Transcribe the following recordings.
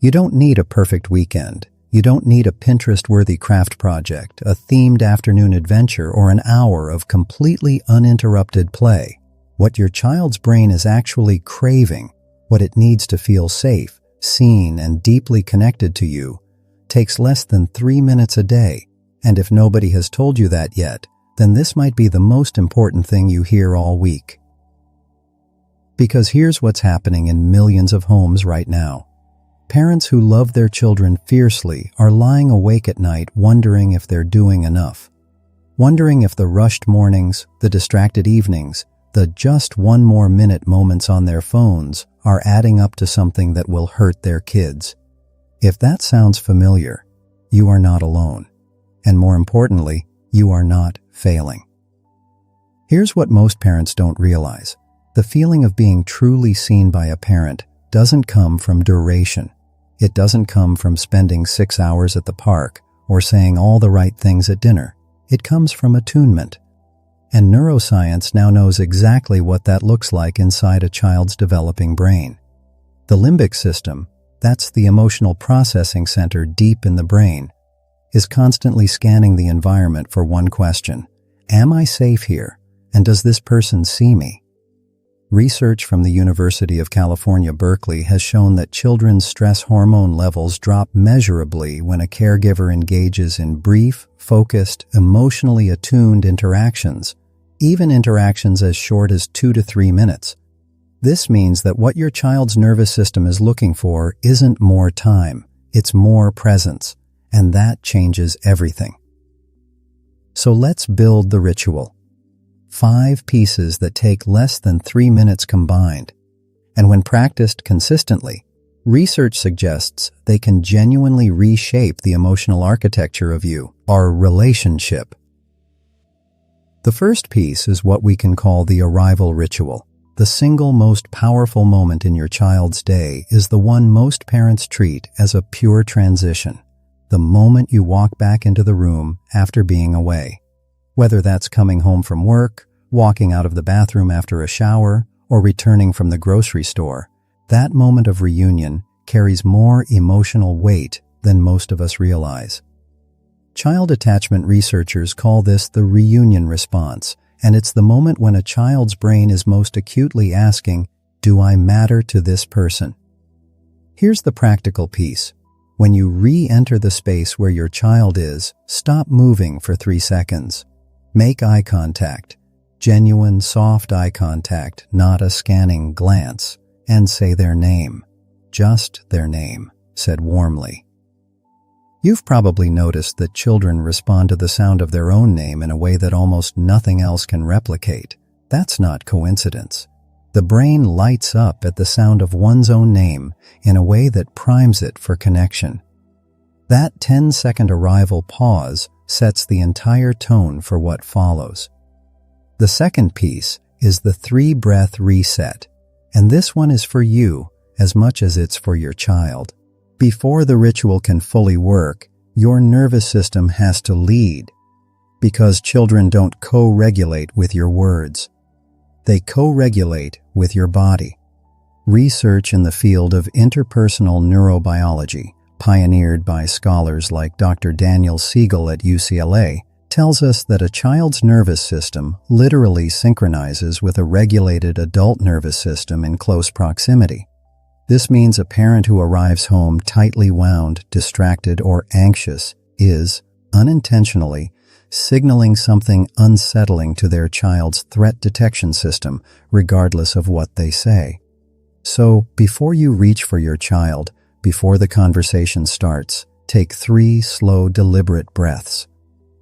You don't need a perfect weekend. You don't need a Pinterest-worthy craft project, a themed afternoon adventure, or an hour of completely uninterrupted play. What your child's brain is actually craving, what it needs to feel safe, seen, and deeply connected to you, takes less than 3 minutes a day. And if nobody has told you that yet, then this might be the most important thing you hear all week. Because here's what's happening in millions of homes right now. Parents who love their children fiercely are lying awake at night wondering if they're doing enough. Wondering if the rushed mornings, the distracted evenings, the just one more minute moments on their phones are adding up to something that will hurt their kids. If that sounds familiar, you are not alone. And more importantly, you are not failing. Here's what most parents don't realize. The feeling of being truly seen by a parent doesn't come from duration. It doesn't come from spending 6 hours at the park or saying all the right things at dinner. It comes from attunement. And neuroscience now knows exactly what that looks like inside a child's developing brain. The limbic system, that's the emotional processing center deep in the brain, is constantly scanning the environment for one question: am I safe here? And does this person see me? Research from the University of California, Berkeley has shown that children's stress hormone levels drop measurably when a caregiver engages in brief, focused, emotionally attuned interactions, even interactions as short as 2 to 3 minutes. This means that what your child's nervous system is looking for isn't more time, it's more presence, and that changes everything. So let's build the ritual. 5 pieces that take less than 3 minutes combined. And when practiced consistently, research suggests they can genuinely reshape the emotional architecture of you, our relationship. The first piece is what we can call the arrival ritual. The single most powerful moment in your child's day is the one most parents treat as a pure transition. The moment you walk back into the room after being away. Whether that's coming home from work, walking out of the bathroom after a shower, or returning from the grocery store, that moment of reunion carries more emotional weight than most of us realize. Child attachment researchers call this the reunion response, and it's the moment when a child's brain is most acutely asking, "Do I matter to this person?" Here's the practical piece. When you re-enter the space where your child is, stop moving for 3 seconds. Make eye contact. Genuine, soft eye contact, not a scanning glance, and say their name. Just their name, said warmly. You've probably noticed that children respond to the sound of their own name in a way that almost nothing else can replicate. That's not coincidence. The brain lights up at the sound of one's own name in a way that primes it for connection. That 10-second arrival pause sets the entire tone for what follows. The second piece is the 3-breath reset, and this one is for you as much as it's for your child. Before the ritual can fully work, your nervous system has to lead, because children don't co-regulate with your words. They co-regulate with your body. Research in the field of interpersonal neurobiology, pioneered by scholars like Dr. Daniel Siegel at UCLA, tells us that a child's nervous system literally synchronizes with a regulated adult nervous system in close proximity. This means a parent who arrives home tightly wound, distracted, or anxious is, unintentionally, signaling something unsettling to their child's threat detection system, regardless of what they say. So, before you reach for your child, before the conversation starts, take 3 slow, deliberate breaths.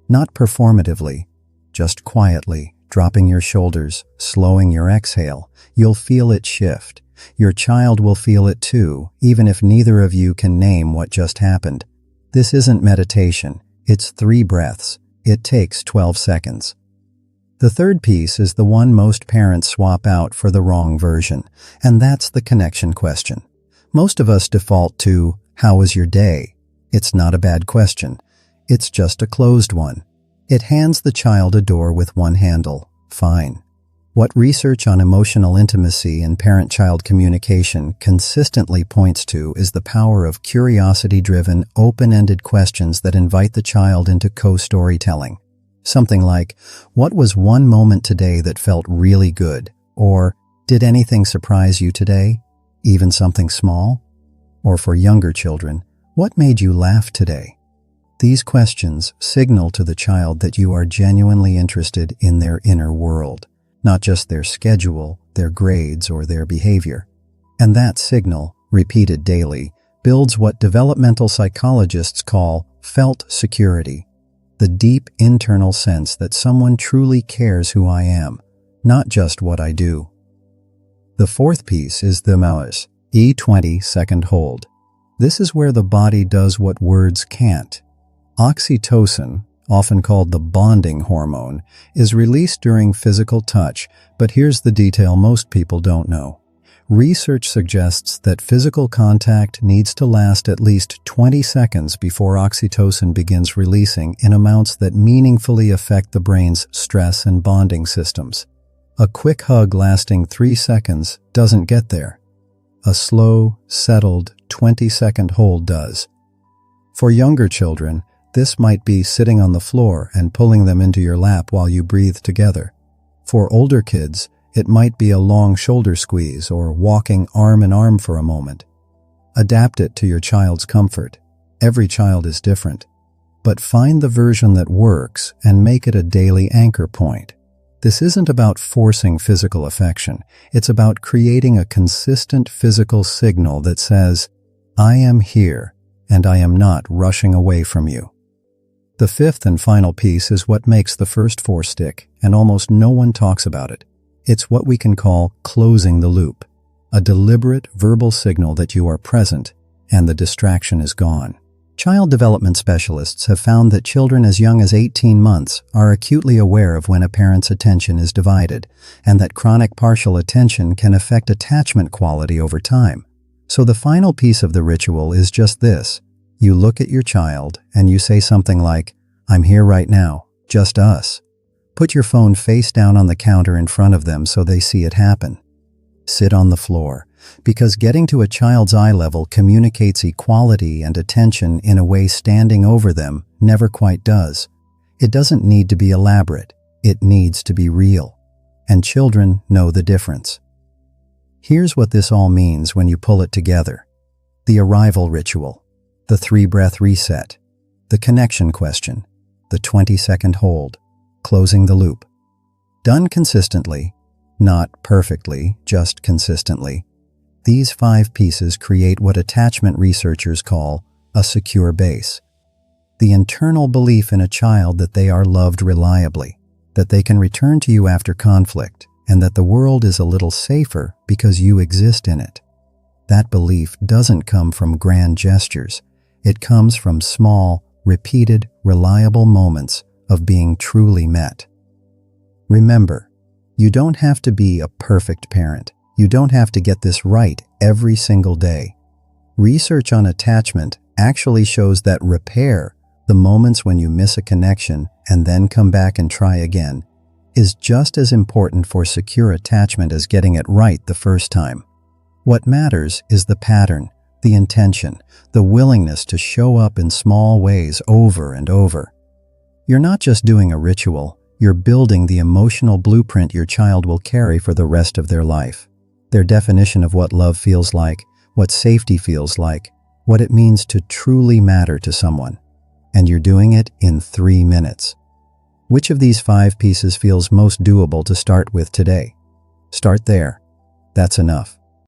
Not performatively, just quietly, dropping your shoulders, slowing your exhale. You'll feel it shift. Your child will feel it too, even if neither of you can name what just happened. This isn't meditation. It's 3 breaths. It takes 12 seconds. The third piece is the one most parents swap out for the wrong version, and that's the connection question. Most of us default to, "How was your day?" It's not a bad question. It's just a closed one. It hands the child a door with one handle. Fine. What research on emotional intimacy and parent-child communication consistently points to is the power of curiosity-driven, open-ended questions that invite the child into co-storytelling. Something like, "What was one moment today that felt really good?" Or, "Did anything surprise you today?" Even something small? Or for younger children, "What made you laugh today?" These questions signal to the child that you are genuinely interested in their inner world, not just their schedule, their grades, or their behavior. And that signal, repeated daily, builds what developmental psychologists call felt security, the deep internal sense that someone truly cares who I am, not just what I do. The fourth piece is the hours, E 20-second hold. This is where the body does what words can't. Oxytocin, often called the bonding hormone, is released during physical touch, but here's the detail most people don't know. Research suggests that physical contact needs to last at least 20 seconds before oxytocin begins releasing in amounts that meaningfully affect the brain's stress and bonding systems. A quick hug lasting 3 seconds doesn't get there. A slow, settled 20-second hold does. For younger children, this might be sitting on the floor and pulling them into your lap while you breathe together. For older kids, it might be a long shoulder squeeze or walking arm in arm for a moment. Adapt it to your child's comfort. Every child is different. But find the version that works and make it a daily anchor point. This isn't about forcing physical affection. It's about creating a consistent physical signal that says, "I am here, and I am not rushing away from you." The fifth and final piece is what makes the first four stick, and almost no one talks about it. It's what we can call closing the loop, a deliberate verbal signal that you are present and the distraction is gone. Child development specialists have found that children as young as 18 months are acutely aware of when a parent's attention is divided, and that chronic partial attention can affect attachment quality over time. So the final piece of the ritual is just this. You look at your child and you say something like, "I'm here right now, just us." Put your phone face down on the counter in front of them so they see it happen. Sit on the floor, because getting to a child's eye level communicates equality and attention in a way standing over them never quite does. It doesn't need to be elaborate. It needs to be real. And children know the difference. Here's what this all means when you pull it together. The arrival ritual, the 3-breath reset, the connection question, the 20-second hold, closing the loop. Done consistently, not perfectly, just consistently. These 5 pieces create what attachment researchers call a secure base. The internal belief in a child that they are loved reliably, that they can return to you after conflict, and that the world is a little safer because you exist in it. That belief doesn't come from grand gestures. It comes from small, repeated, reliable moments of being truly met. Remember, you don't have to be a perfect parent. You don't have to get this right every single day. Research on attachment actually shows that repair, the moments when you miss a connection and then come back and try again, is just as important for secure attachment as getting it right the first time. What matters is the pattern, the intention, the willingness to show up in small ways over and over. You're not just doing a ritual, you're building the emotional blueprint your child will carry for the rest of their life. Their definition of what love feels like, what safety feels like, what it means to truly matter to someone. And you're doing it in 3 minutes. Which of these 5 pieces feels most doable to start with today? Start there. That's enough.